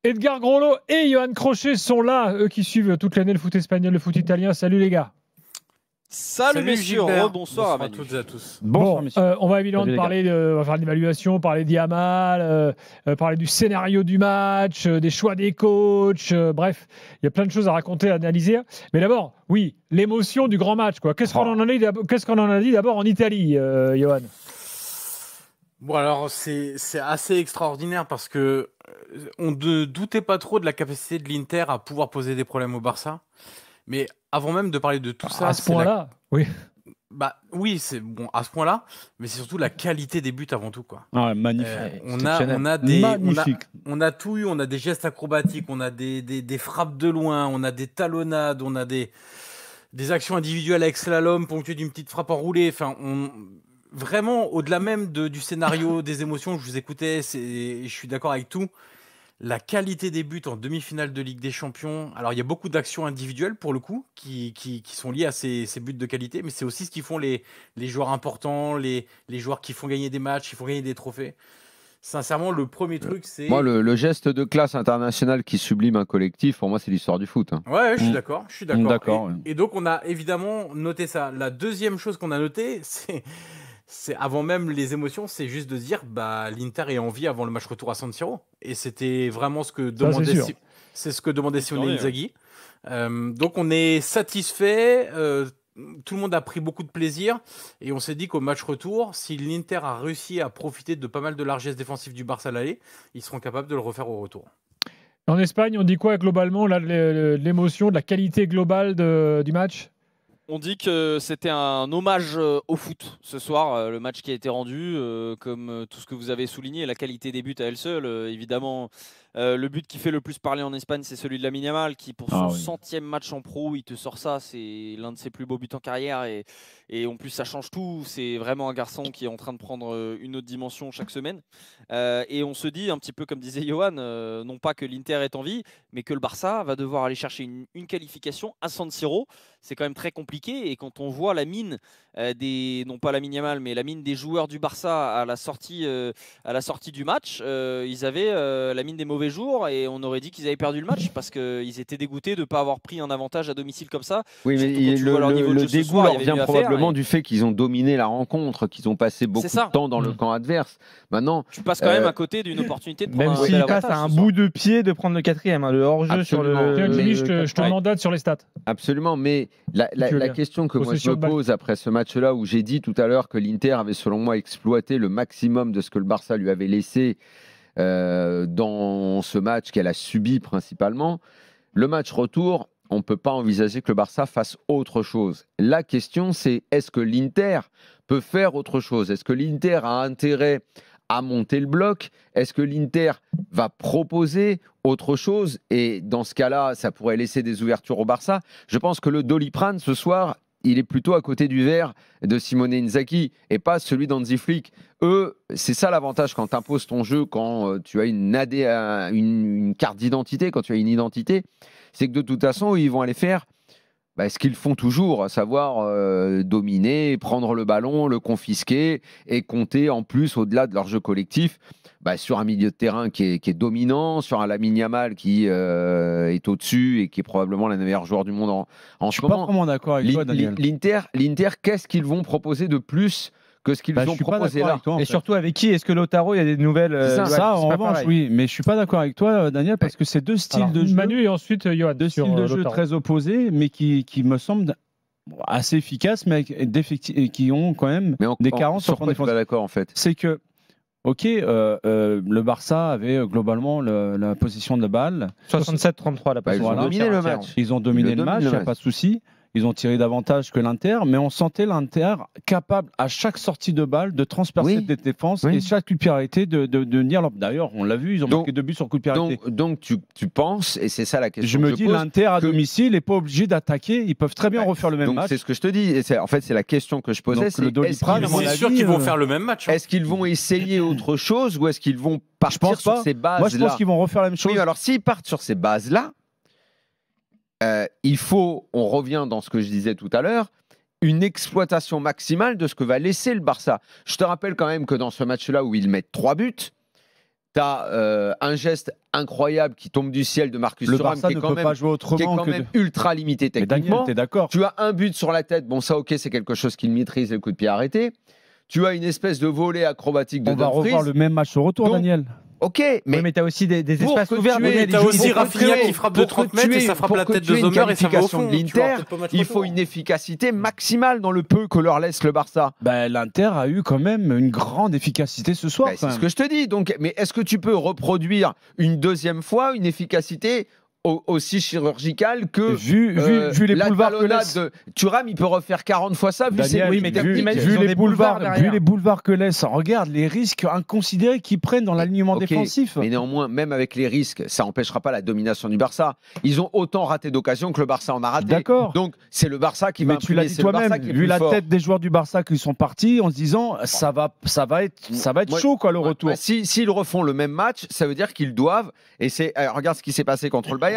Edgar Groslo et Johan Crochet sont là, eux qui suivent toute l'année le foot espagnol, le foot italien. Salut les gars. Salut messieurs, bonsoir à toutes et à tous. Bon, on va évidemment parler on va faire l'évaluation, parler d'Yamal, parler du scénario du match, des choix des coachs, bref, il y a plein de choses à raconter, à analyser. Mais d'abord, oui, l'émotion du grand match, quoi. Qu'est-ce qu'on en a dit d'abord en Italie, Johan? Bon alors c'est assez extraordinaire parce que on ne doutait pas trop de la capacité de l'Inter à pouvoir poser des problèmes au Barça. Mais avant même de parler de tout ça, à ce point-là, oui. Bah oui, c'est bon à ce point-là, mais c'est surtout la qualité des buts avant tout, quoi. Ah, magnifique. On a tout eu, on a des gestes acrobatiques, on a des frappes de loin, on a des talonnades, on a des actions individuelles avec slalom ponctuées d'une petite frappe enroulée. Enfin, vraiment au-delà même du scénario, des émotions. Je vous écoutais, je suis d'accord avec tout. La qualité des buts en demi-finale de Ligue des Champions. Alors, il y a beaucoup d'actions individuelles, pour le coup, qui sont liées à ces buts de qualité, mais c'est aussi ce qui font les joueurs importants, les joueurs qui font gagner des matchs, qui font gagner des trophées. Sincèrement, le premier truc, c'est... Moi, le geste de classe internationale qui sublime un collectif, pour moi, c'est l'histoire du foot. Hein. Ouais, je suis d'accord. D'accord. Et donc, on a évidemment noté ça. La deuxième chose qu'on a notée, c'est avant même les émotions, c'est juste de dire l'Inter est en vie avant le match retour à San Siro. Et c'était vraiment ce que demandait Simone Inzaghi. Donc on est satisfait, tout le monde a pris beaucoup de plaisir et on s'est dit qu'au match retour, si l'Inter a réussi à profiter de pas mal de largesse défensive du Barça à l'aller, ils seront capables de le refaire au retour. En Espagne, on dit quoi globalement là, l'émotion, de la qualité globale du match? On dit que c'était un hommage au foot ce soir, le match qui a été rendu, comme tout ce que vous avez souligné, la qualité des buts à elle seule, évidemment. Le but qui fait le plus parler en Espagne, c'est celui de Lamine Yamal, qui pour son 100e match en pro, il te sort ça, c'est l'un de ses plus beaux buts en carrière, et en plus ça change tout, c'est vraiment un garçon qui est en train de prendre une autre dimension chaque semaine. Et on se dit, un petit peu comme disait Johan, non pas que l'Inter est en vie, mais que le Barça va devoir aller chercher une qualification à San Siro. C'est quand même très compliqué, et quand on voit la mine non pas Lamine Yamal, mais la mine des joueurs du Barça à la sortie du match, ils avaient la mine des mauvais jours, et on aurait dit qu'ils avaient perdu le match parce qu'ils étaient dégoûtés de ne pas avoir pris un avantage à domicile comme ça. Oui, mais le dégoût leur vient probablement du fait qu'ils ont dominé la rencontre, qu'ils ont passé beaucoup de temps dans le camp adverse. Maintenant, tu passes quand même à côté d'une opportunité de prendre même s'il passe à un bout de pied de prendre le quatrième, le hors-jeu sur le... Jimmy, je te mandate sur les stats. Absolument, mais la question que moi je me pose après ce match-là, où j'ai dit tout à l'heure que l'Inter avait selon moi exploité le maximum de ce que le Barça lui avait laissé dans ce match qu'elle a subi principalement, le match retour, on ne peut pas envisager que le Barça fasse autre chose. La question, c'est est-ce que l'Inter peut faire autre chose? Est-ce que l'Inter a intérêt à monter le bloc? Est-ce que l'Inter va proposer autre chose? Et dans ce cas-là, ça pourrait laisser des ouvertures au Barça. Je pense que le Doliprane, ce soir, il est plutôt à côté du verre de Simone Inzaghi et pas celui d'Hansi Flick. Eux, c'est ça l'avantage quand tu imposes ton jeu, quand tu as une carte d'identité, quand tu as une identité, c'est que de toute façon, ils vont aller faire ce qu'ils font toujours, à savoir dominer, prendre le ballon, le confisquer et compter en plus, au-delà de leur jeu collectif, sur un milieu de terrain qui est dominant, sur un Lamine Yamal qui est au-dessus et qui est probablement l'un des meilleurs joueurs du monde en ce moment. Je suis pas vraiment d'accord avec toi, Daniel. L'Inter, qu'est-ce qu'ils vont proposer de plus que ce qu'ils ont proposé là? Et surtout avec qui? Est-ce que Lautaro, il y a des nouvelles? Ça, en revanche, oui. Mais je suis pas d'accord avec toi, Daniel, parce que c'est deux styles de jeu. Manu et ensuite Johan. Deux styles de jeu très opposés, mais qui me semblent assez efficaces, mais qui ont quand même des carences sur quoi tu pas d'accord en fait? C'est que le Barça avait globalement la possession de la balle. 67-33 la possession. Ils ont dominé le match. Ils ont dominé le match, il n'y a pas de souci. Ils ont tiré davantage que l'Inter, mais on sentait l'Inter capable, à chaque sortie de balle, de transpercer des défenses et chaque coup de pied arrêté de venir. D'ailleurs, on l'a vu, ils ont marqué 2 buts sur coup de pied arrêté. Donc tu penses, et c'est ça la question. Je me dis, l'Inter à domicile n'est pas obligé d'attaquer. Ils peuvent très bien refaire le même match. C'est ce que je te dis. En fait, c'est la question que je posais. C'est sûr qu'ils vont faire le même match. Est-ce qu'ils vont essayer autre chose ou est-ce qu'ils vont partir sur ces bases-là? Moi, je pense qu'ils vont refaire la même chose. Oui, alors s'ils partent sur ces bases-là, il faut, on revient dans ce que je disais tout à l'heure, une exploitation maximale de ce que va laisser le Barça. Je te rappelle quand même que dans ce match-là où ils mettent 3 buts, Tu as un geste incroyable qui tombe du ciel de Marcus Thuram, qui est quand même ultra limité techniquement. T'es d'accord. Tu as un but sur la tête. Bon, ça, ok, c'est quelque chose qu'il maîtrise, le coup de pied arrêté. Tu as une espèce de volée acrobatique de Dumfries. On va revoir le même match au retour, Daniel. Ok, mais tu as aussi des espaces ouverts. Tu as aussi Rafinha qui frappe de 30 mètres et ça frappe la tête de Sommer et ça va au fond. L'Inter, il faut une efficacité maximale dans le peu que leur laisse le Barça. L'Inter a eu quand même une grande efficacité ce soir. C'est ce que je te dis. Donc, mais est-ce que tu peux reproduire une deuxième fois une efficacité aussi chirurgical que vu les boulevards que laisse Thuram, il peut refaire 40 fois ça vu les boulevards que laisse. Regarde les risques inconsidérés qu'ils prennent dans l'alignement défensif. Mais néanmoins, même avec les risques, ça n'empêchera pas la domination du Barça. Ils ont autant raté d'occasions que le Barça en a raté. D'accord. Donc c'est le Barça qui va tu l'as dit toi-même, vu la tête des joueurs du Barça qui sont partis en se disant ça va être chaud quoi le retour. S'ils refont le même match, ça veut dire qu'ils doivent regarde ce qui s'est passé contre le Bayern.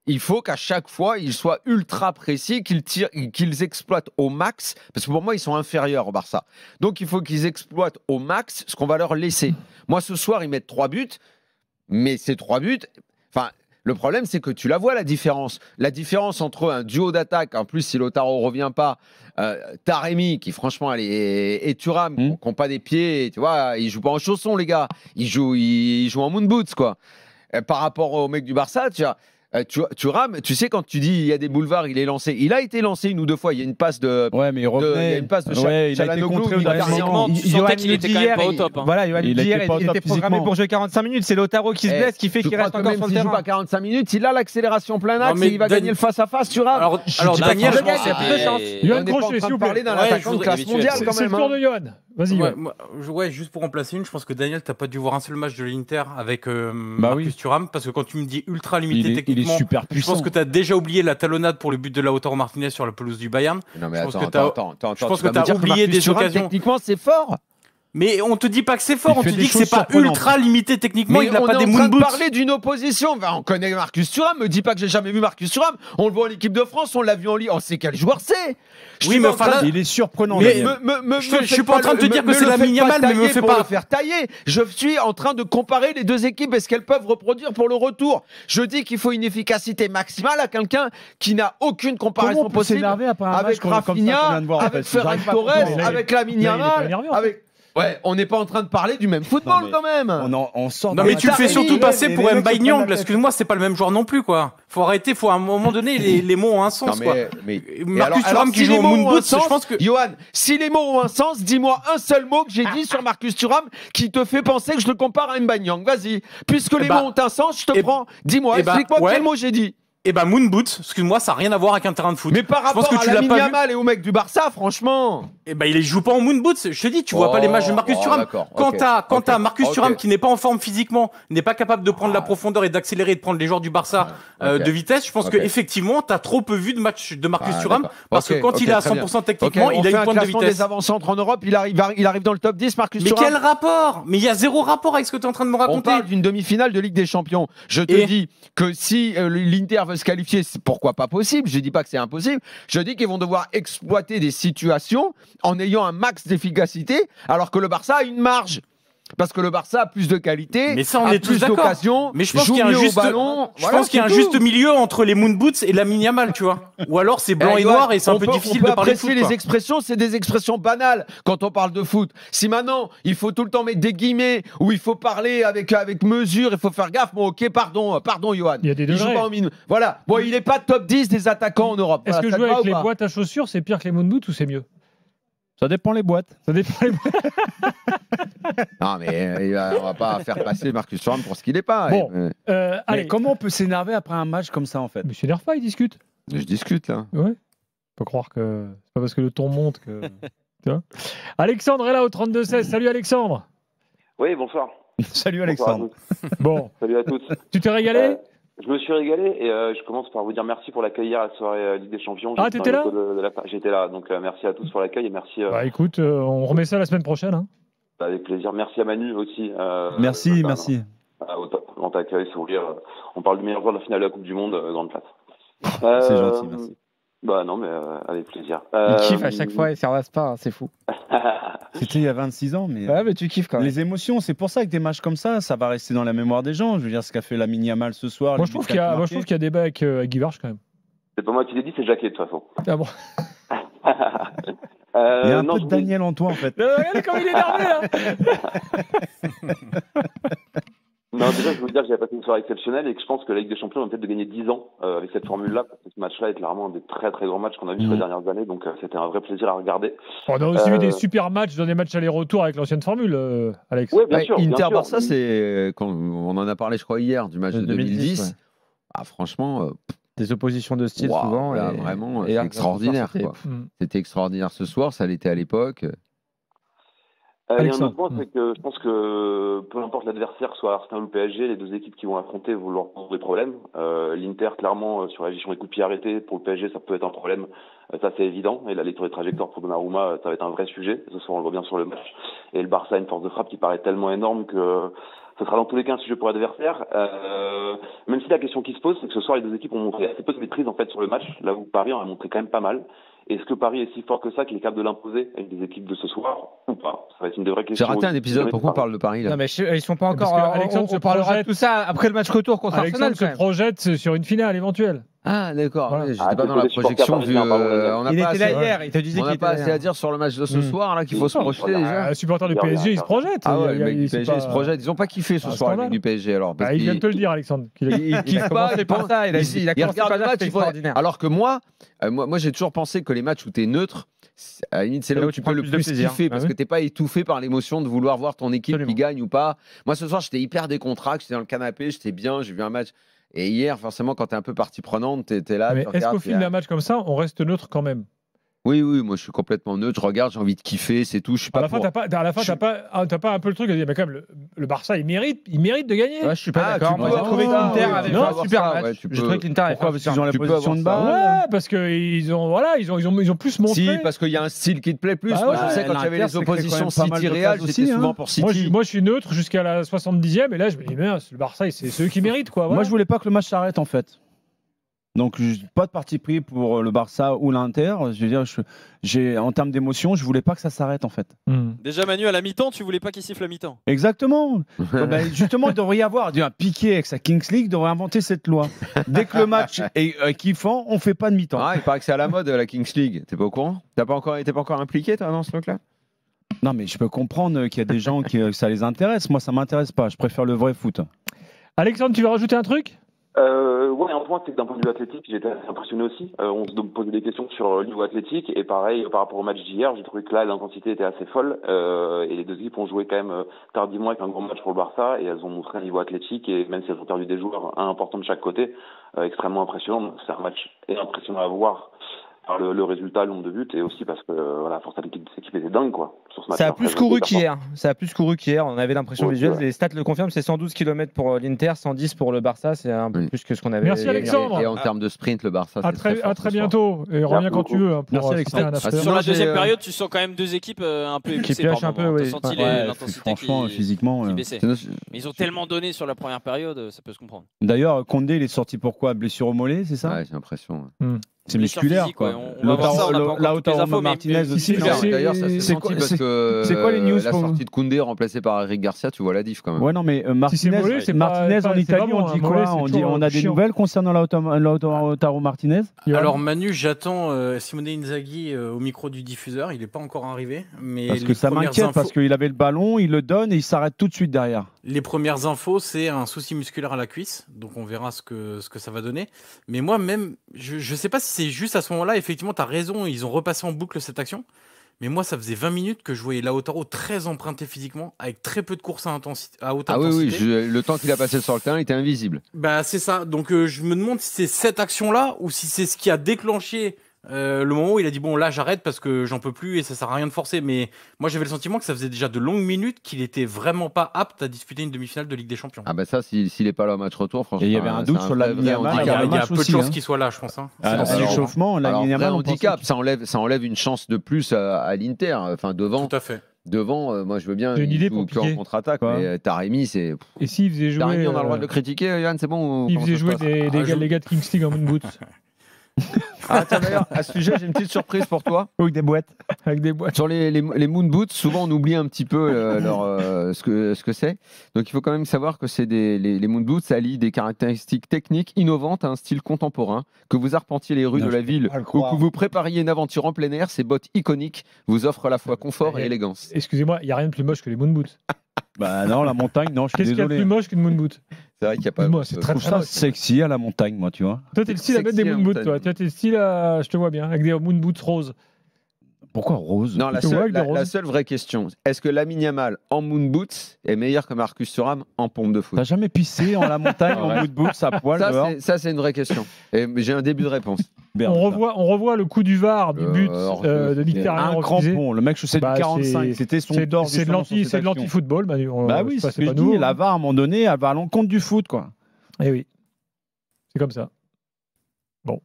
Il faut qu'à chaque fois, ils soient ultra précis, qu'ils exploitent au max, parce que pour moi, ils sont inférieurs au Barça. Donc, il faut qu'ils exploitent au max ce qu'on va leur laisser. Moi, ce soir, ils mettent 3 buts, mais ces 3 buts... Le problème, c'est que tu la vois, la différence. La différence entre un duo d'attaque, en plus, si Lautaro ne revient pas, Taremi, qui franchement, et Thuram, qui n'ont pas des pieds, tu vois, ils ne jouent pas en chaussons, les gars. Ils jouent en moon boots, quoi. Par rapport au mec du Barça, Thuram, tu sais, quand tu dis il y a des boulevards, il est lancé. Il a été lancé 1 ou 2 fois. Il y a une passe de. Ouais, mais il revenait. Il y a une passe de Chalanoglu. Il était quand même pas au top. Voilà, il était programmé pour jouer 45 minutes. C'est Lautaro qui se blesse, qui fait qu'il reste encore sur le terrain. Il joue pas 45 minutes. Il a l'accélération plein axe et il va gagner le face-à-face, Thuram. Alors Daniel, je pense qu'il y a plus de chance. Johan Crochet, s'il vous plaît. Parler d'un attaquant de classe mondiale quand même. C'est le tour de Johan. Vas-y. Juste pour remplacer je pense que Daniel, t'as pas dû voir un seul match de l'Inter avec Marcus Thuram, parce que quand tu me dis ultra limité techniquement, je pense que tu as déjà oublié la talonnade pour le but de Lautaro Martinez sur la pelouse du Bayern. Non mais attends, je pense que tu as oublié des occasions. Techniquement, c'est fort. Mais on te dit pas que c'est fort, on te dit que c'est pas ultra limité techniquement, il n'a pas des moon boots. On est en train de parler d'une opposition. On connaît Marcus Thuram, me dis pas que j'ai jamais vu Marcus Thuram. On le voit en équipe de France, on l'a vu en Ligue. On sait quel joueur c'est. Oui, mais enfin là, il est surprenant. Mais je suis pas en train de te dire que c'est la Yamal, mais me fais pas le faire tailler. Je suis en train de comparer les deux équipes et ce qu'elles peuvent reproduire pour le retour. Je dis qu'il faut une efficacité maximale à quelqu'un qui n'a aucune comparaison possible avec Rafinha, avec Ferran Torres, avec Lamine Yamal, avec... Ouais, on n'est pas en train de parler du même football quand même. On sort. Non mais tu le fais surtout passer pour Mbaye Niang. Excuse-moi, c'est pas le même joueur non plus quoi. Faut arrêter, faut à un moment donné les mots ont un sens quoi. Marcus Thuram qui joue au moon boots, je pense que. Johan, si les mots ont un sens, dis-moi un seul mot que j'ai dit sur Marcus Thuram qui te fait penser que je le compare à Mbaye Niang. Vas-y, puisque les mots ont un sens, je te prends. Dis-moi, explique-moi quel mot j'ai dit. Moon boots, excuse-moi, ça n'a rien à voir avec un terrain de foot. Mais par rapport à Lamine Yamal et au mec du Barça, franchement. Il joue pas en moon boots. Je te dis, tu vois pas les matchs de Marcus Thuram. Quand t'as Marcus Thuram qui n'est pas en forme physiquement, n'est pas capable de prendre la profondeur et d'accélérer et de prendre les joueurs du Barça de vitesse, je pense que effectivement, t'as trop peu vu de match de Marcus Thuram parce que quand il est à 100% techniquement, il a une pointe de vitesse. Des avant-centres en Europe, il arrive dans le top 10, Marcus Thuram. Mais quel rapport? Mais il y a zéro rapport avec ce que tu es en train de me raconter. On parle d'une demi-finale de Ligue des Champions. Je te dis que si l'Inter veut se qualifier, pourquoi pas possible? Je dis pas que c'est impossible. Je dis qu'ils vont devoir exploiter des situations en ayant un max d'efficacité, alors que le Barça a une marge. Parce que le Barça a plus de qualité, mais ça, on est plus d'occasions, mais je pense qu'il y a un juste ballon. Je pense qu'il y a un juste milieu entre les moon boots et Lamine Yamal, tu vois. Ou alors c'est blanc et noir et c'est un peu difficile de parler de foot. Les expressions, c'est des expressions banales quand on parle de foot. Si maintenant il faut tout le temps mettre des guillemets ou il faut parler avec mesure, il faut faire gaffe. Bon, ok, pardon, Johan. Il y a des degrés. Voilà. Bon, il est pas top 10 des attaquants en Europe. Est-ce que jouer avec les boîtes à chaussures, c'est pire que les moon boots ou c'est mieux? Ça dépend les boîtes. Non, mais on va pas faire passer Marcus Thuram pour ce qu'il n'est pas. Bon, allez, comment on peut s'énerver après un match comme ça en fait? Mais il s'énerve pas, il discute. Je discute là. Ouais. Faut croire que c'est pas parce que le ton monte que. Tu vois. Alexandre est là au 32-16. Salut Alexandre. Oui, bonsoir. Salut Alexandre. Bon. Salut à tous. Tu t'es régalé? Je me suis régalé et je commence par vous dire merci pour l'accueil hier à la soirée Ligue des Champions. Ah, t'étais là? J'étais là, donc merci à tous pour l'accueil et merci. Bah écoute, on remet ça la semaine prochaine. Hein. Avec plaisir. Merci à Manu aussi. Merci. Au top, dans ta accueil, on parle du meilleur joueur de la finale de la Coupe du Monde, grande place. C'est gentil, merci. Bah non, mais avec plaisir. Il kiffe à chaque fois et ça reste pas, hein, c'est fou. C'était il y a 26 ans, mais. Ouais, mais tu kiffes quand même. Les émotions, c'est pour ça que des matchs comme ça va rester dans la mémoire des gens. Je veux dire, ce qu'a fait Lamine Yamal ce soir. Moi, je trouve qu'il y a débat avec Guy Varche quand même. C'est pas moi qui l'ai dit, c'est Jacquet de toute façon. Ah bon. Il y a un peu de Daniel en toi, en fait. Regardez comme il est énervé, là. Non, déjà, je veux dire que j'avais passé une soirée exceptionnelle et que je pense que la Ligue des Champions va peut-être de gagner 10 ans avec cette formule-là, parce que ce match-là est clairement un des très très grands matchs qu'on a vu sur les dernières années, donc c'était un vrai plaisir à regarder. On a aussi vu des super matchs dans des matchs aller-retour avec l'ancienne formule, Alex. Oui, bien sûr. Inter-Barça, c'est quand on en a parlé, je crois, hier, du match de 2010. Ouais. Ah, franchement. Des oppositions de style souvent. Là, vraiment, c'est extraordinaire. C'était extraordinaire ce soir, ça l'était à l'époque. Il y a un autre point, c'est que je pense que peu importe l'adversaire, soit Arsenal ou le PSG, les deux équipes qui vont affronter vont leur poser des problèmes. L'Inter, clairement, sur la gestion des coups de pied arrêtés, pour le PSG, ça peut être un problème. Ça, c'est évident. Et la lecture des trajectoires pour Donnarumma, ça va être un vrai sujet. Ce soir, on le voit bien sur le match. Et le Barça a une force de frappe qui paraît tellement énorme que ce sera dans tous les cas un sujet pour l'adversaire. Même si la question qui se pose, c'est que ce soir, les deux équipes ont montré assez peu de maîtrise en fait sur le match, là où Paris en a montré quand même pas mal. Est-ce que Paris est si fort que ça qu'il est capable de l'imposer avec des équipes de ce soir ou pas? Ça va être une vraie question. J'ai raté un épisode, pourquoi on parle de Paris là? Non mais ils sont pas encore. Alexandre on parlera de tout ça après le match retour contre Arsenal. Alexandre se projette sur une finale éventuelle. Ah d'accord, voilà. J'étais pas dans la projection vu. Il était là hier, il te disait qu'il était pas assez à dire sur le match de ce soir là qu'il faut se projeter déjà. Les supporters du PSG ils se projettent. Ah ouais, les mecs du PSG ils se projettent. Ils ont pas kiffé ce soir les mecs du PSG alors. Il vient de te le dire Alexandre. Il kiffe pas, c'est pas ça. Il a commencé par le match extraordinaire. Alors que moi j'ai toujours pensé que les matchs où t'es neutre, à la limite c'est là où tu peux le plus kiffer parce que t'es pas étouffé par l'émotion de vouloir voir ton équipe qui gagne ou pas. Moi ce soir j'étais hyper décontracté, j'étais dans le canapé, j'étais bien, j'ai vu un match. Et hier, forcément, quand tu es un peu partie prenante, tu es là. Mais est-ce qu'au fil d'un match comme ça, on reste neutre quand même? Oui, moi je suis complètement neutre. Je regarde, j'ai envie de kiffer, c'est tout. Je suis pas. À la fin, t'as pas un peu le truc de dire, mais quand même, le Barça, il mérite de gagner. Ouais, je suis pas d'accord. Moi, j'ai trouvé que l'Inter avait fait un super match. J'ai trouvé que l'Inter avait fait un super match. Ils ont la position de balle. Ouais, parce qu'ils ont plus montré. Si, parce qu'il y a un style qui te plaît plus. Moi, je sais quand il y avait les oppositions City-Real, j'étais souvent pour City. Moi, je suis neutre jusqu'à la 70e, et là, je me dis, mais le Barça, c'est ceux qui méritent, quoi. Moi, je voulais pas que le match s'arrête, en fait. Donc, pas de parti pris pour le Barça ou l'Inter. Je veux dire, en termes d'émotion, je voulais pas que ça s'arrête en fait. Déjà, Manu, à la mi-temps, tu voulais pas qu'il siffle la mi-temps. Exactement. Justement, il devrait y avoir un Piqué avec sa Kings League, devrait inventer cette loi. Dès que le match est kiffant, on fait pas de mi-temps. Ah, il paraît que c'est à la mode la Kings League. T'es pas au courant? T'es pas encore impliqué toi dans ce truc-là? Non, mais je peux comprendre qu'il y a des gens que ça les intéresse. Moi, ça m'intéresse pas. Je préfère le vrai foot. Alexandre, tu veux rajouter un truc? Ouais, un point, c'est que d'un point de vue athlétique, j'étais assez impressionné aussi. On se posait des questions sur le niveau athlétique, et pareil, par rapport au match d'hier, j'ai trouvé que là, l'intensité était assez folle, et les deux équipes ont joué quand même tardivement avec un grand match pour le Barça, et elles ont montré un niveau athlétique, et même si elles ont perdu des joueurs importants de chaque côté, extrêmement impressionnant. C'est un match impressionnant à voir par le résultat, le nombre de buts, et aussi parce que la force athlétique de cette équipe était dingue, quoi. Sur ce match. Ça a plus couru qu'hier. On avait l'impression visuelle. Les stats le confirment. C'est 112 km pour l'Inter, 110 pour le Barça. C'est un peu plus que ce qu'on avait. Merci Alexandre. Et en termes de sprint, le Barça. À très bientôt. Et reviens quand tu veux. Merci Alexandre. Sur la deuxième période, tu sens quand même deux équipes un peu épuisées. Qui un peu, oui. Senti l'intensité franchement, physiquement. Qui baissait. Mais ils ont tellement donné sur la première période, ça peut se comprendre. D'ailleurs, Condé, il est sorti pourquoi? Blessure au mollet, c'est ça? Ouais, j'ai l'impression. C'est musculaire, quoi. Lautaro Martinez aussi. D'ailleurs, ça s'est senti parce que c'est quoi les news la sortie de Koundé remplacée par Eric Garcia, tu vois la diff quand même. Ouais, non, mais Martinez en Italie, on dit quoi? On a des nouvelles concernant Lautaro Martinez? Alors Manu, j'attends Simone Inzaghi au micro du diffuseur. Il n'est pas encore arrivé. Parce que ça m'inquiète, parce qu'il avait le ballon, il le donne et il s'arrête tout de suite derrière. Les premières infos, c'est un souci musculaire à la cuisse. Donc on verra ce que ça va donner. Mais moi, même, je ne sais pas si c'est juste à ce moment-là. Effectivement, tu as raison, ils ont repassé en boucle cette action. Mais moi, ça faisait 20 minutes que je voyais Lautaro très emprunté physiquement, avec très peu de courses à haute intensité. Oui, le temps qu'il a passé sur le terrain, il était invisible. Bah, c'est ça. Donc je me demande si c'est cette action-là ou si c'est ce qui a déclenché le moment où il a dit bon là j'arrête parce que j'en peux plus et ça sert à rien de forcer. Mais moi j'avais le sentiment que ça faisait déjà de longues minutes qu'il était vraiment pas apte à disputer une demi-finale de Ligue des Champions. Ah bah ça s'il est pas là au match retour franchement. Et il y avait un doute sur la Yamal. Il y a peu de chances qu'il soit là, je pense. L'échauffement, la Yamal, handicap, ça enlève une chance de plus à l'Inter. Enfin devant. Tout à fait. Devant, moi je veux bien une idée pour en contre-attaque, mais Taremi c'est. Et s'il faisait jouer. Taremi, on a le droit de le critiquer, Yann, c'est bon. Il faisait jouer les gars de Kings League en moon boot. Ah, tiens, d'ailleurs, à ce sujet, j'ai une petite surprise pour toi. Avec des boîtes. Sur les moon boots, souvent on oublie un petit peu ce que c'est. Donc il faut quand même savoir que les moon boots, ça allie des caractéristiques techniques innovantes à un style contemporain. Que vous arpentiez les rues de la ville ou que vous prépariez une aventure en plein air, ces bottes iconiques vous offrent à la fois confort et élégance. Excusez-moi, il n'y a rien de plus moche que les moon boots. Bah non, la montagne, non, je suis désolé. Qu'est-ce qu'il y a de plus moche qu'une moon boot? C'est vrai qu'il n'y a pas. Moi, c'est très ça sexy à la montagne, moi, tu vois. Toi, t'es le style à mettre des moon boots, toi. Toi, t'es le style à... Je te vois bien, avec des moon boots roses. Pourquoi rose? Non, la seule vraie question, est-ce que Lamine Yamal en moon boots est meilleur que Marcus Thuram en pompe de foot? T'as jamais pissé en la montagne en moon boots à poil dehors? Ça, c'est une vraie question. Et j'ai un début de réponse. On revoit le coup du VAR du but de Mkhitaryan. Un crampon, le mec chaussait du 45. C'était son d'or. C'est de l'anti-football, Manu. Bah oui, c'est ce que je dis. La VAR, à un moment donné, elle va à l'encontre du foot, quoi. Eh oui. C'est comme ça. Bon.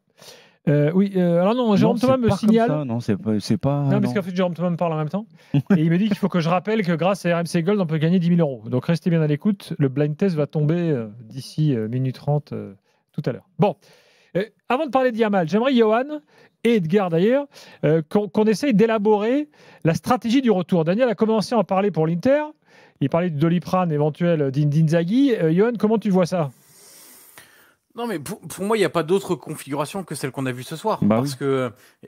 Alors non, Jérôme Thomas me signale. Non, c'est pas. Non, parce qu'en fait, Jérôme Thomas me parle en même temps. Et il me dit qu'il faut que je rappelle que grâce à RMC Gold, on peut gagner 10 000 €. Donc restez bien à l'écoute. Le blind test va tomber d'ici minute 30 tout à l'heure. Bon. Avant de parler de Yamal, j'aimerais, Johan et Edgar d'ailleurs, qu'on essaye d'élaborer la stratégie du retour. Daniel a commencé à en parler pour l'Inter. Il parlait du Doliprane éventuel d'Inzaghi. Johan, comment tu vois ça? Non, mais pour moi, il n'y a pas d'autre configuration que celle qu'on a vue ce soir.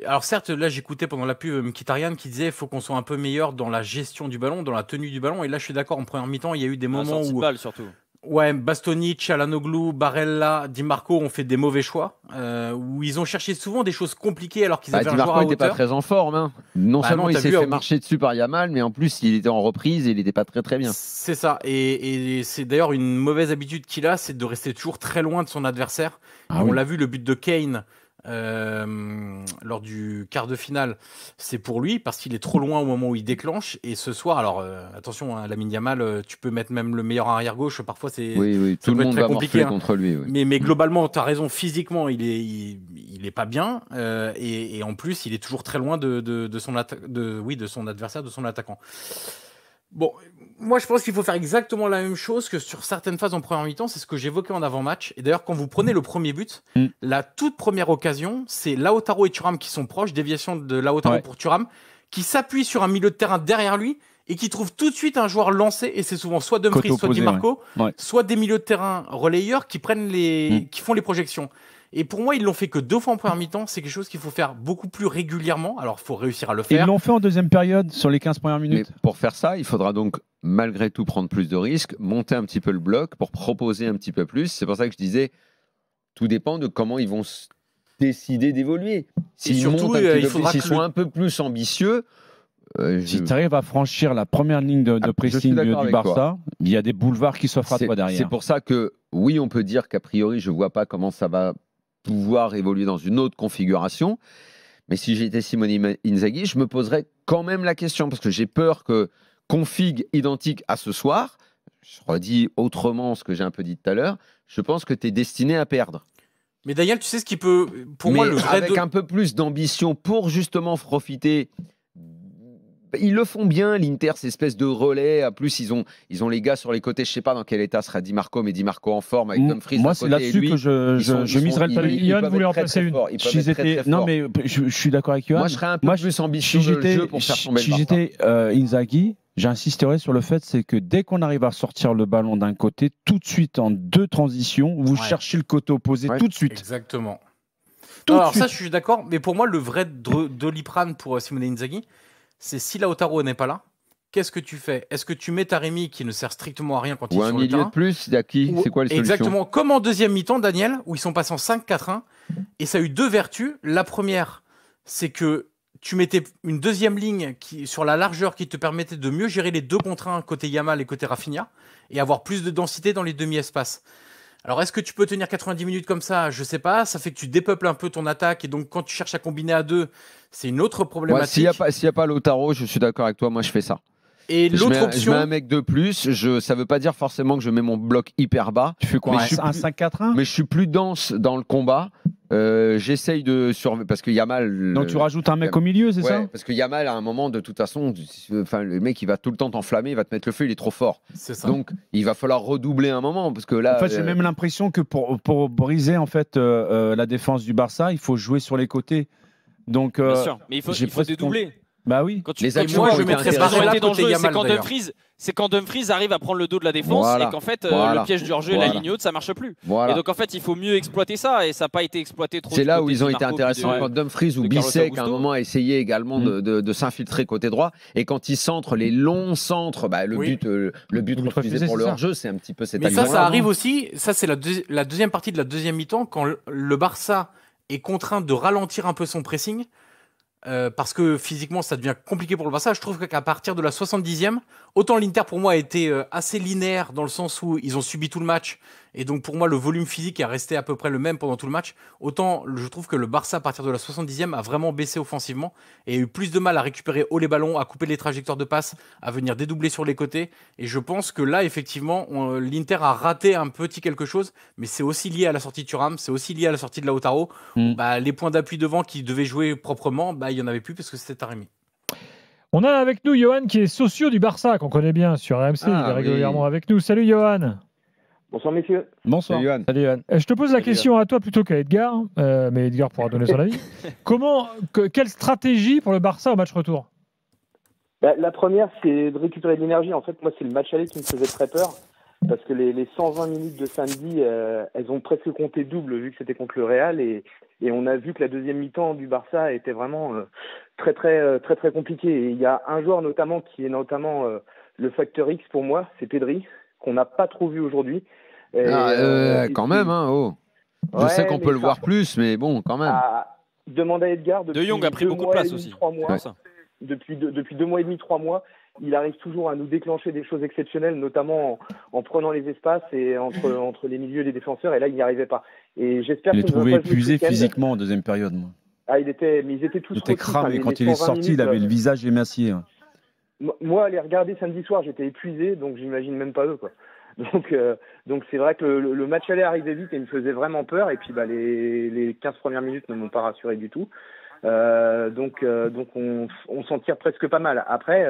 Alors certes, là, j'écoutais pendant la pub Mkhitaryan qui disait qu'il faut qu'on soit un peu meilleur dans la gestion du ballon, dans la tenue du ballon. Et là, je suis d'accord, en première mi-temps, il y a eu des moments où... balle, surtout. Ouais, Bastoni, Çalhanoğlu, Barella, Di Marco ont fait des mauvais choix, où ils ont cherché souvent des choses compliquées alors qu'ils avaient un joueur à hauteur. Di Marco n'était pas très en forme. Hein. Non seulement il s'est fait marcher dessus par Yamal, mais en plus il était en reprise et il n'était pas très très bien. C'est ça, et c'est d'ailleurs une mauvaise habitude qu'il a, c'est de rester toujours très loin de son adversaire. On l'a vu, le but de Kane lors du quart de finale, c'est pour lui parce qu'il est trop loin au moment où il déclenche. Et ce soir, alors attention, hein, Lamine Yamal, tu peux mettre même le meilleur arrière gauche. Parfois, c'est tout le monde va morfler contre lui. Mais globalement, tu as raison. Physiquement, il est pas bien, et en plus, il est toujours très loin de son adversaire, de son attaquant. Bon, moi je pense qu'il faut faire exactement la même chose que sur certaines phases en première mi-temps, c'est ce que j'évoquais en avant-match. Et d'ailleurs, quand vous prenez le premier but, la toute première occasion, c'est Lautaro et Thuram qui sont proches, déviation de Lautaro pour Thuram, qui s'appuie sur un milieu de terrain derrière lui et qui trouve tout de suite un joueur lancé. Et c'est souvent soit Dumfries, soit Di Marco, soit des milieux de terrain relayeurs qui font les projections. Et pour moi, ils l'ont fait que 2 fois en première mi-temps. C'est quelque chose qu'il faut faire beaucoup plus régulièrement. Alors, il faut réussir à le faire. Ils l'ont fait en deuxième période, sur les 15 premières minutes. Mais pour faire ça, il faudra donc, malgré tout, prendre plus de risques, monter un petit peu le bloc pour proposer un petit peu plus. C'est pour ça que je disais, tout dépend de comment ils vont décider d'évoluer. S'ils sont un peu plus ambitieux... Si tu arrives à franchir la première ligne de pressing du Barça, il y a des boulevards qui s'offrent à toi derrière. C'est pour ça que, oui, on peut dire qu'a priori, je ne vois pas comment ça va pouvoir évoluer dans une autre configuration. Mais si j'étais Simone Inzaghi, je me poserais quand même la question, parce que j'ai peur que config identique à ce soir, je redis autrement ce que j'ai un peu dit tout à l'heure, je pense que tu es destiné à perdre. Mais Daniel, tu sais ce qui peut... Pour moi, avec un peu plus d'ambition pour justement profiter... Ils le font bien, l'Inter, ces espèces de relais. En plus, ils ont les gars sur les côtés. Je ne sais pas dans quel état sera Di Marco, mais Di Marco en forme avec Dumfries. Moi, c'est là-dessus que je miserais le pari. Yann voulait en passer une. Non, mais je suis d'accord avec Yann. Moi, je serais un peu plus ambitieux dans le jeu pour faire tomber le Barça. Si j'étais Inzaghi, j'insisterais sur le fait, c'est que dès qu'on arrive à sortir le ballon d'un côté, tout de suite en 2 transitions, vous cherchez le côté opposé tout de suite. Exactement. Alors ça, je suis d'accord. Mais pour moi, le vrai Doliprane pour Simone Inzaghi, c'est si Lautaro n'est pas là, qu'est-ce que tu fais? Est-ce que tu mets Taremi qui ne sert strictement à rien quand il est sur le terrain? Ou un milieu de plus, c'est quoi les solutions? Exactement, comme en deuxième mi-temps, Daniel, où ils sont passés en 5-4-1, et ça a eu 2 vertus. La première, c'est que tu mettais une deuxième ligne sur la largeur qui te permettait de mieux gérer les 2 contre 1 côté Yamal et côté Rafinha, et avoir plus de densité dans les demi-espaces. Alors, est-ce que tu peux tenir 90 minutes comme ça? Je sais pas. Ça fait que tu dépeuples un peu ton attaque. Et donc, quand tu cherches à combiner à 2, c'est une autre problématique. S'il n'y a pas Lautaro, je suis d'accord avec toi. Moi, je fais ça. Et l'autre option... Je mets un mec de plus. Ça ne veut pas dire forcément que je mets mon bloc hyper bas. Tu fais quoi? Un 5-4-1? Mais je suis plus dense dans le combat. J'essaye de surveiller parce que Yamal. Donc tu rajoutes un mec au milieu, c'est ça? Parce que Yamal, à un moment, de toute façon, le mec, il va tout le temps t'enflammer, il va te mettre le feu, il est trop fort. Donc il va falloir redoubler un moment parce que là. En fait, j'ai même l'impression que pour briser en fait la défense du Barça, il faut jouer sur les côtés. Donc. Bien sûr, mais il faut dédoubler. Bah oui. Moi, je mettrais pas là côté Yamal. C'est quand Dumfries arrive à prendre le dos de la défense et qu'en fait le piège du hors-jeu et la ligne haute ça marche plus. Et donc en fait il faut mieux exploiter ça et ça n'a pas été exploité trop. C'est là où ils ont été intéressants quand Dumfries ou Bissek à un moment a essayé également de s'infiltrer côté droit et quand ils centrent les longs centres, le but refusé pour le hors-jeu c'est un petit peu cette. Mais ça arrive aussi. Ça c'est la deuxième partie de la deuxième mi-temps quand le Barça est contraint de ralentir un peu son pressing. Parce que physiquement ça devient compliqué pour le Barça. Je trouve qu'à partir de la 70e, autant l'Inter pour moi a été assez linéaire dans le sens où ils ont subi tout le match et donc pour moi le volume physique est resté à peu près le même pendant tout le match, autant je trouve que le Barça à partir de la 70e a vraiment baissé offensivement et a eu plus de mal à récupérer haut les ballons, à couper les trajectoires de passe, à venir dédoubler sur les côtés et je pense que là effectivement l'Inter a raté un petit quelque chose, mais c'est aussi lié à la sortie de Thuram, c'est aussi lié à la sortie de Lautaro. Les points d'appui devant qui devaient jouer proprement, il n'y en avait plus parce que c'était Taremi. On a avec nous Johan qui est socio du Barça, qu'on connaît bien sur RMC, il est régulièrement avec nous. Salut Johan. Bonsoir messieurs. Bonsoir. Salut Johan. Je te pose la question à toi plutôt qu'à Edgar, mais Edgar pourra donner son avis. Quelle stratégie pour le Barça au match retour? La première, c'est de récupérer de l'énergie. En fait, moi, c'est le match aller qui me faisait très peur. Parce que les 120 minutes de samedi, elles ont presque compté double vu que c'était contre le Real. Et on a vu que la deuxième mi-temps du Barça était vraiment très compliquée. Et il y a un joueur notamment qui est le facteur X pour moi, c'est Pedri, qu'on n'a pas trop vu aujourd'hui. Quand même, hein, oh. Je sais qu'on peut le voir plus, mais bon, quand même. Demande à Edgar. De Jong a pris beaucoup de place aussi. 3 mois, depuis 2 mois et demi, 3 mois, il arrive toujours à nous déclencher des choses exceptionnelles, notamment en prenant les espaces et entre les milieux et les défenseurs. Et là, il n'y arrivait pas. Et j'espère qu'il trouvé épuisé physiquement en deuxième période. Moi. Ils étaient tous. Il était cramé. Quand il est sorti, il avait le visage émacié. Moi, aller regarder samedi soir, j'étais épuisé, donc j'imagine même pas eux, quoi. Donc c'est vrai que le match allait arriver vite et il me faisait vraiment peur. Et puis les 15 premières minutes ne m'ont pas rassuré du tout. Donc on s'en tire presque pas mal. Après,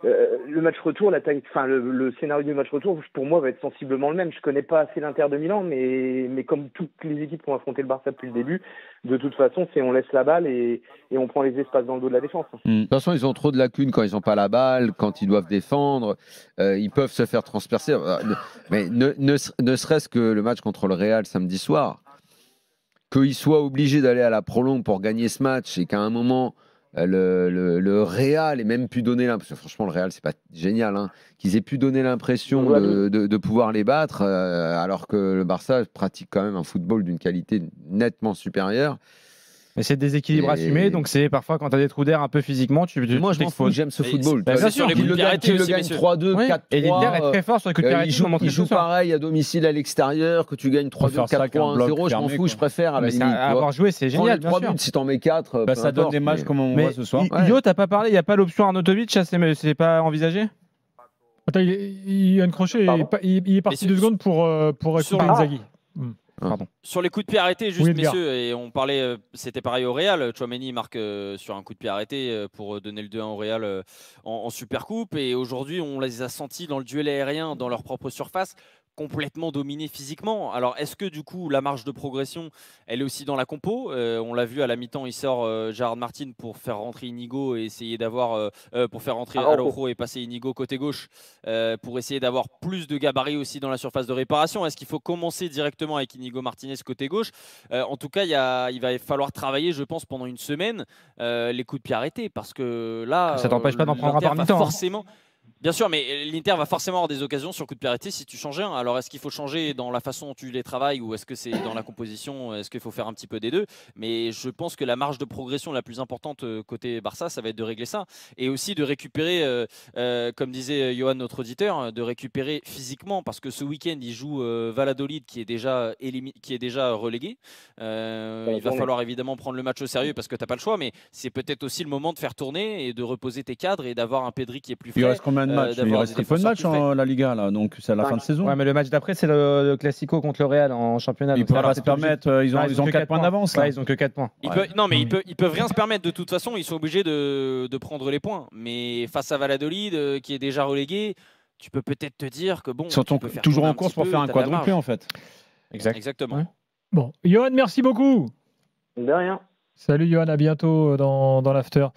le match retour, le scénario du match retour, pour moi, va être sensiblement le même. Je connais pas assez l'Inter de Milan, mais comme toutes les équipes qui ont affronté le Barça depuis le début, de toute façon, on laisse la balle et on prend les espaces dans le dos de la défense. De toute façon, ils ont trop de lacunes quand ils n'ont pas la balle, quand ils doivent défendre. Ils peuvent se faire transpercer. Mais ne serait-ce que le match contre le Real samedi soir, qu'ils soient obligés d'aller à la prolongue pour gagner ce match et qu'à un moment le Real ait même pu donner l'impression, franchement le Real c'est pas génial, hein, qu'ils aient pu donner l'impression de pouvoir les battre alors que le Barça pratique quand même un football d'une qualité nettement supérieure. Mais c'est des déséquilibres assumés, donc c'est parfois quand tu as des trous d'air un peu physiquement, moi je m'en fous, j'aime ce football. Bien sûr, il le gagne 3-2, 4-3. Et l'Inter est très fort sur les coups de pied arrêtés. Il joue pareil à domicile à l'extérieur, que tu gagnes 3-2, 4-3, 1-0, je m'en fous, je préfère à la limite. Avoir joué, c'est génial. 3 buts, si t'en mets 4, ça donne des matchs comme on voit ce soir. Yo, t'as pas parlé, il n'y a pas l'option Arnautovic, c'est pas envisagé? Attends, il a un crochet, il est parti 2 secondes pour écouter Inzaghi. Pardon. Sur les coups de pied arrêtés, juste messieurs, et on parlait, c'était pareil au Real. Tchouaméni marque sur un coup de pied arrêté pour donner le 2-1 au Real en Supercoupe. Et aujourd'hui, on les a sentis dans le duel aérien, dans leur propre surface, complètement dominés physiquement. Alors, est-ce que du coup, la marge de progression, elle est aussi dans la compo? On l'a vu à la mi-temps, il sort Gérard Martin pour faire rentrer Inigo et essayer d'avoir, pour faire rentrer Araujo et passer Inigo côté gauche, pour essayer d'avoir plus de gabarit aussi dans la surface de réparation. Est-ce qu'il faut commencer directement avec Inigo Martinez côté gauche? En tout cas, il va falloir travailler, je pense, pendant une semaine les coups de pied arrêtés, parce que là, ça t'empêche pas d'en prendre un par mi-temps. Forcément. Bien sûr, mais l'Inter va forcément avoir des occasions sur coup de pied arrêté si tu changes un. Alors, est-ce qu'il faut changer dans la façon dont tu les travailles ou est-ce que c'est dans la composition? Est-ce qu'il faut faire un petit peu des deux? Mais je pense que la marge de progression la plus importante côté Barça, ça va être de régler ça. Et aussi de récupérer, comme disait Johan, notre auditeur, de récupérer physiquement. Parce que ce week-end, il joue Valladolid qui est déjà relégué. Il va falloir évidemment prendre le match au sérieux parce que tu n'as pas le choix. Mais c'est peut-être aussi le moment de faire tourner et de reposer tes cadres et d'avoir un Pedri qui est plus frais. Il reste combien combien de matchs? Il reste très peu de matchs en la Liga, là, donc c'est à la fin de saison. Ouais, mais le match d'après, c'est le Classico contre le Real en championnat. Ils peuvent pas se permettre, ils ont 4 points d'avance. Ils ont que 4 points. Non, mais ils peuvent rien se permettre de toute façon, ils sont obligés de prendre les points. Mais face à Valladolid, qui est déjà relégué, tu peux peut-être te dire que bon. Ils sont toujours en course pour faire un quadruplé, en fait. Exactement. Ouais. Bon, Johan, merci beaucoup. De rien. Salut Johan, à bientôt dans l'after.